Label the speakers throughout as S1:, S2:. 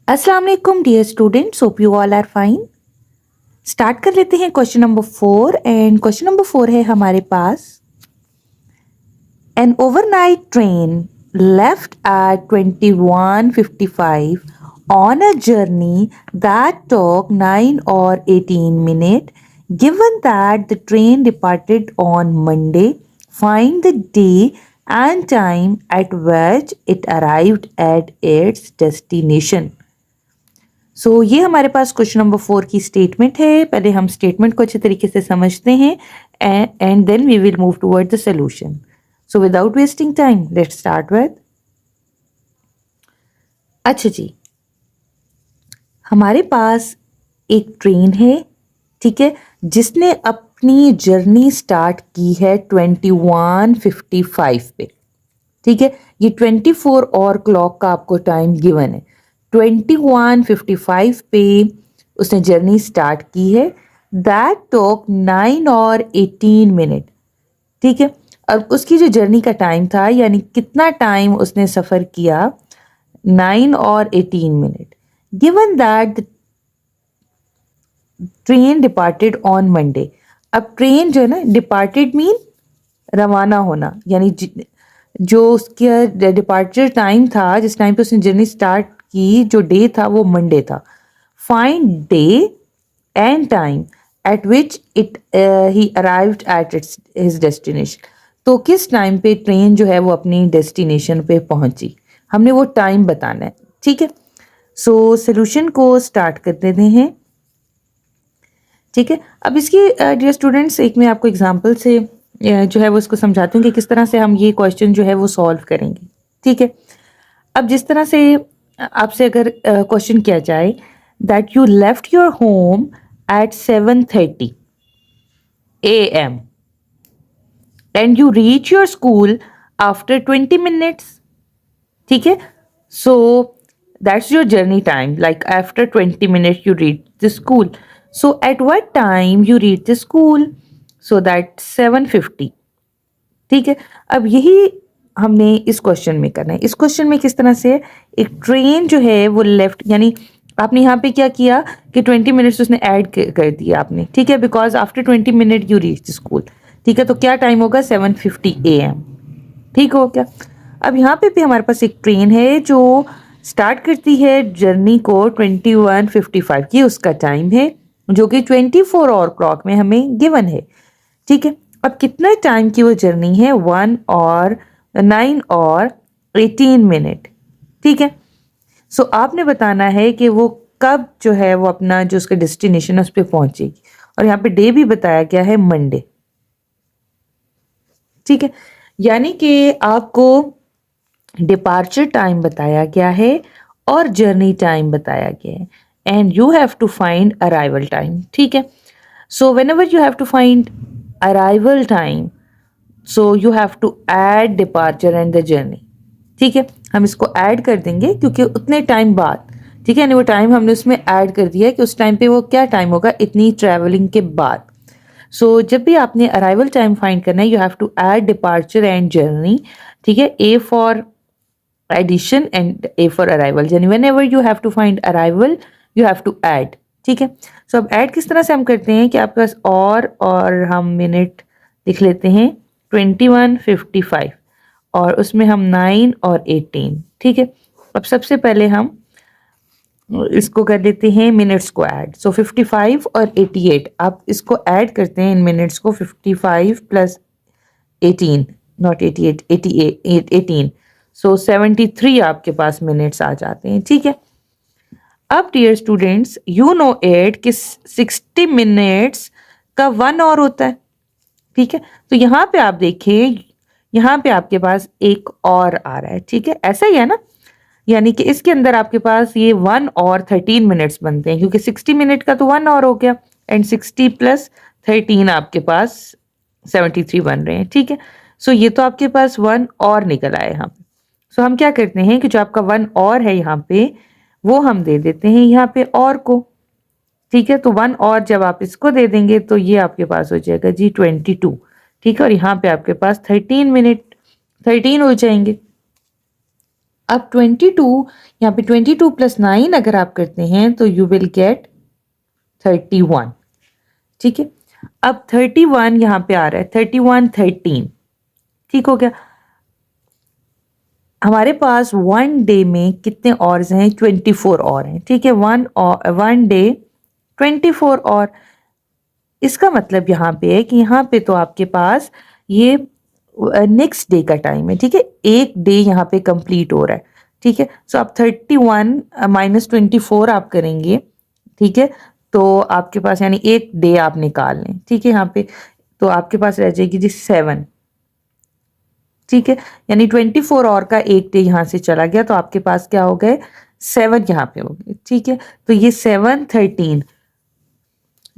S1: अस्सलाम वालेकुम dear students, hope you all are fine. Start कर लेते हैं question number 4। And question number 4 है हमारे पास, an overnight train left at 21:55 on a journey that took 9 और 18 minute. Given that the train departed on Monday, find the day and time at which it arrived at its destination. ये हमारे पास question number 4 की statement है। पहले हम statement को अच्छे तरीके से समझते हैं and then we will move toward the solution. So without wasting time let's start with. अच्छा जी, हमारे पास एक ट्रेन है, ठीक है, जिसने अपनी जर्नी स्टार्ट की है 21:55 पे। ठीक है, ये 24 और क्लॉक का आपको टाइम गिवन है। 21:55 पे उसने जर्नी स्टार्ट की है। दैट टॉक 9 और 18 मिनट। ठीक है, और उसकी जो जर्नी का टाइम था, यानी कितना टाइम उसने सफ़र किया, 9 और 18 minute. Given that the train departed on Monday. अब ट्रेन जो है ना, डिपार्टेड मीन रवाना होना, यानी जो उसका डिपार्चर टाइम था, जिस टाइम पे उसने जर्नी स्टार्ट की, जो डे था वो मंडे था। Find day and time at which it he arrived at it's his destination. तो किस टाइम पे ट्रेन जो है वो अपनी डेस्टिनेशन पे पहुंची, हमने वो टाइम बताना है। ठीक है, सोल्यूशन को स्टार्ट कर देते हैं। ठीक है, अब इसकी डियर स्टूडेंट्स, एक मैं आपको एग्जांपल से जो है वो इसको समझाती हूँ कि किस तरह से हम ये क्वेश्चन जो है वो सॉल्व करेंगे। ठीक है, अब जिस तरह से आपसे अगर क्वेश्चन किया जाए that you left your home at 7:30 AM and you reach your school after 20 minutes. ठीक है, so that's your journey time, like after 20 minute you reach the school. So at what time you reach the school? So that 7:50। ठीक है, अब यही हमने इस question में करना है। इस क्वेश्चन में किस तरह से एक ट्रेन जो है वो लेफ्ट, यानी आपने यहाँ पे क्या किया कि 20 मिनट्स उसने ऐड कर दिया आपने। ठीक है, because after 20 minute you reach the school. ठीक है, तो क्या टाइम होगा? 7:50 AM। ठीक हो क्या? अब यहाँ पे भी हमारे पास एक ट्रेन है जो स्टार्ट करती है जर्नी को 21:55 की, उसका टाइम है जो कि 24 और क्लॉक में हमें गिवन है। ठीक है, अब कितने टाइम की वो जर्नी है? 9 और 18 मिनट। ठीक है, आपने बताना है कि वो कब जो है वो अपना जो उसका डेस्टिनेशन है उस पर पहुंचेगी, और यहाँ पे डे भी बताया गया है मंडे। ठीक है, यानी कि आपको डिपार्चर टाइम बताया गया है और जर्नी टाइम बताया गया है, and you have to find arrival time. ठीक है, so whenever you have to find arrival time, so you have to add departure and the journey. ठीक है, हम इसको ऐड कर देंगे क्योंकि उतने टाइम बाद, ठीक है, यानी वो टाइम हमने उसमें ऐड कर दिया है कि उस टाइम पे वो क्या टाइम होगा, इतनी ट्रैवलिंग के बाद। जब भी आपने अराइवल टाइम फाइंड करना है, you have to add departure and journey. ठीक है, A for addition and A for arrival, यानी whenever you have to find arrival you have to add. ठीक है, अब ऐड किस तरह से हम करते हैं कि आपके पास और हम मिनट लिख लेते हैं 21:55 और उसमें हम 9 और 18। ठीक है, अब सबसे पहले हम इसको कर लेते हैं मिनट्स को ऐड। 55 और 88, आप इसको ऐड करते हैं इन मिनट्स को। 55 प्लस 18, नॉट 88, 88, 18, 73 आपके पास मिनट्स आ जाते हैं। ठीक है, अब dear students, you know it कि 60 मिनट्स का 1 और होता है। ठीक है, तो यहाँ पे आप देखिए, यहाँ पे आपके पास एक और आ रहा है। ठीक है, ऐसा ही है ना, यानी कि इसके अंदर आपके पास ये 1 और 13 मिनट्स बनते हैं, क्योंकि 60 मिनट का तो 1 और हो गया, एंड 60 प्लस 13 आपके पास 73 बन रहे हैं। ठीक है, ये तो आपके पास 1 और निकल आए हम। हम क्या करते हैं कि जो आपका 1 और है यहाँ पे, वो हम दे देते हैं यहाँ पे और को। ठीक है, तो 1 और जब आप इसको दे देंगे तो ये आपके पास हो जाएगा जी 22। ठीक है, और यहाँ पे आपके पास 13 मिनट 13 हो जाएंगे। अब 22, यहाँ पे 22 + 9 अगर आप करते हैं तो यू विल गेट 31। ठीक है, अब 31 यहाँ पे आ रहा है, 31 13। ठीक हो गया। हमारे पास 1 डे में कितने ऑर्स हैं? 24 और हैं। ठीक है, 1 डे 24 और। इसका मतलब यहाँ पे है कि यहाँ पे तो आपके पास ये नेक्स्ट डे का टाइम है। ठीक है, एक डे यहाँ पे कंप्लीट हो रहा है। ठीक है, सो आप 31 - 24 आप करेंगे। ठीक है, तो आपके पास यानी एक डे आप निकाल लें। ठीक है, यहाँ पे तो आपके पास रह जाएगी जी 7। ठीक है, यानी 24 और का एक डे यहाँ से चला गया तो आपके पास क्या हो गए? 7 यहाँ पे हो गए। ठीक है, तो ये 7 13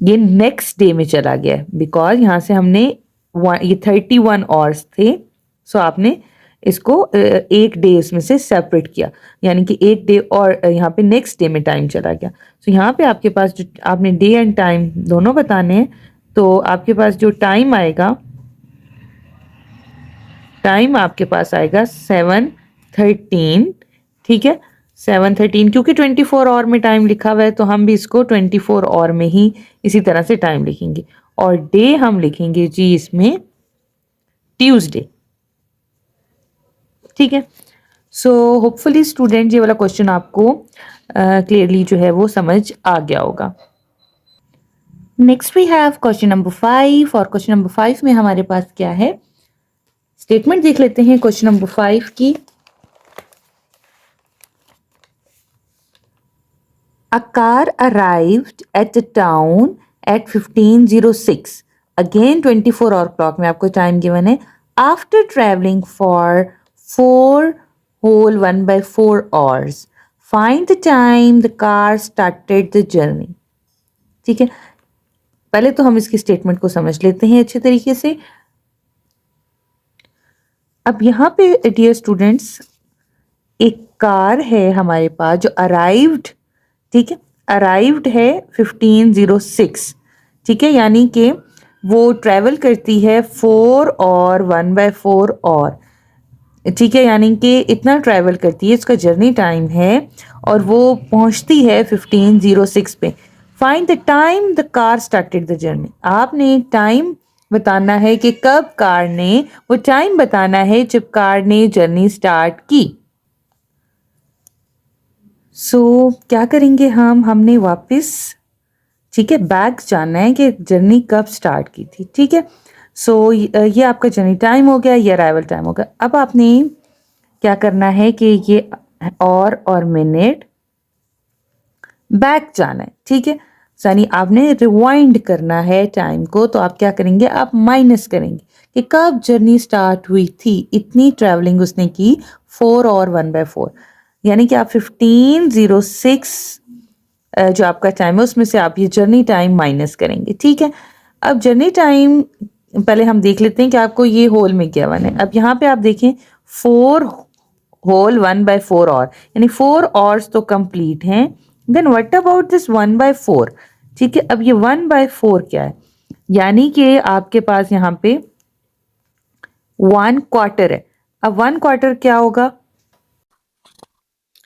S1: ये नेक्स्ट डे में चला गया बिकॉज यहाँ से हमने ये 31 आवर्स थे। सो आपने इसको एक डे इसमें से सेपरेट किया, यानी कि एक डे और यहाँ पे नेक्स्ट डे में टाइम चला गया। सो यहाँ पे आपके पास जो आपने डे एंड टाइम दोनों बताने हैं, तो आपके पास जो टाइम आएगा, टाइम आपके पास आएगा 7:13। ठीक है, 7:13 क्योंकि 24 आवर में टाइम लिखा हुआ है तो हम भी इसको 24 आवर में ही इसी तरह से टाइम लिखेंगे। और डे हम लिखेंगे जी इसमें ट्यूसडे। ठीक है, सो होपफुली स्टूडेंट ये वाला क्वेश्चन आपको क्लियरली जो है वो समझ आ गया होगा। Next we have question number 5, और क्वेश्चन नंबर 5 में हमारे पास क्या है? स्टेटमेंट देख लेते हैं क्वेश्चन नंबर 5 की। A car arrived at the town at 15:06. Again 24 hour clock में आपको टाइम गिवन है। After traveling for 4 whole 1/4 hours, find the time the car started the journey. ठीक है, पहले तो हम इसकी स्टेटमेंट को समझ लेते हैं अच्छे तरीके से। अब यहाँ पे डियर स्टूडेंट्स एक कार है हमारे पास जो अराइव्ड, ठीक है, अराइव्ड है 15:06। ठीक है, यानी कि वो ट्रैवल करती है 4 और 1/4 और। ठीक है, यानी कि इतना ट्रैवल करती है, इसका जर्नी टाइम है और वो पहुंचती है 15:06 पे। Find the time the car started the journey. आपने टाइम बताना है कि कब कार ने, वो टाइम बताना है जब कार ने जर्नी स्टार्ट की। सो क्या करेंगे हमने वापस, ठीक है, बैक जानना है कि जर्नी कब स्टार्ट की थी। ठीक है, सो ये आपका जर्नी टाइम हो गया, ये अराइवल टाइम हो गया। अब आपने क्या करना है कि ये और मिनट बैक जाना है। ठीक है, यानी आपने रिवाइंड करना है टाइम को, तो आप क्या करेंगे? आप माइनस करेंगे कि कब जर्नी स्टार्ट हुई थी, इतनी ट्रैवलिंग उसने की 4 और 1/4, यानी कि आप 15:06 जो आपका टाइम है उसमें से आप ये जर्नी टाइम माइनस करेंगे। ठीक है, अब जर्नी टाइम पहले हम देख लेते हैं कि आपको ये होल में क्या वन है। अब यहाँ पे आप देखें 4 होल 1/4 और, यानी 4 आवर्स तो कंप्लीट हैं। Then what about this 1/4? ठीक है, अब ये 1/4 क्या है? यानी कि आपके पास यहाँ पे 1/4 है। अब 1/4 क्या होगा?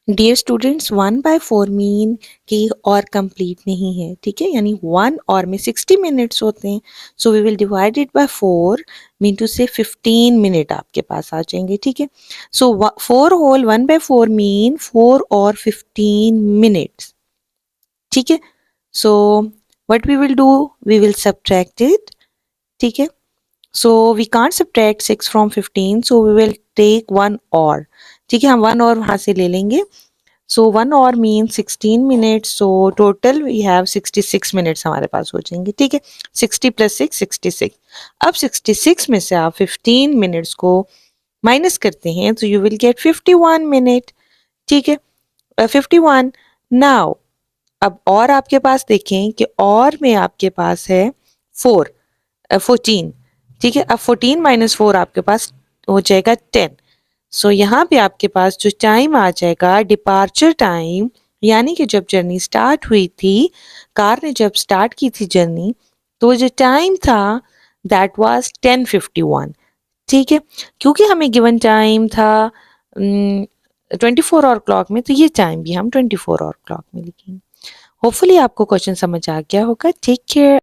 S2: डियर स्टूडेंट्स 1/4 मीन कि और कंप्लीट नहीं है। ठीक है, यानी 1 और में 60 मिनट्स होते हैं। So we will divide it by 4 mean to say 15 minute आपके पास आ जाएंगे। ठीक है, सो 4 होल 1/4 मीन 4 और 15 मिनट्स। ठीक है, so what we will do, we will subtract it. ठीक है, so we can't subtract 6 from 15, so we will take 1 और। ठीक है, हम 1 और वहां से ले लेंगे। So 1 hour means 16 minutes. So total we have 66 minutes हमारे पास हो जाएंगे। ठीक है, 60 + 6 66। अब 66 में से आप 15 मिनट्स को माइनस करते हैं तो यू विल गेट 51 मिनट। ठीक है, 51। नाउ अब और आपके पास देखें कि और में आपके पास है 14। ठीक है, अब 14 - 4 आपके पास हो जाएगा 10। सो यहाँ पे आपके पास जो टाइम आ जाएगा डिपार्चर टाइम, यानी कि जब जर्नी स्टार्ट हुई थी, कार ने जब स्टार्ट की थी जर्नी, तो जो टाइम था दैट वाज 10:51। ठीक है, क्योंकि हमें गिवन टाइम था 24 आवर क्लॉक में, तो ये टाइम भी हम 24 आवर क्लॉक में लिखेंगे। होपफुली आपको क्वेश्चन समझ आ गया होगा। Take care.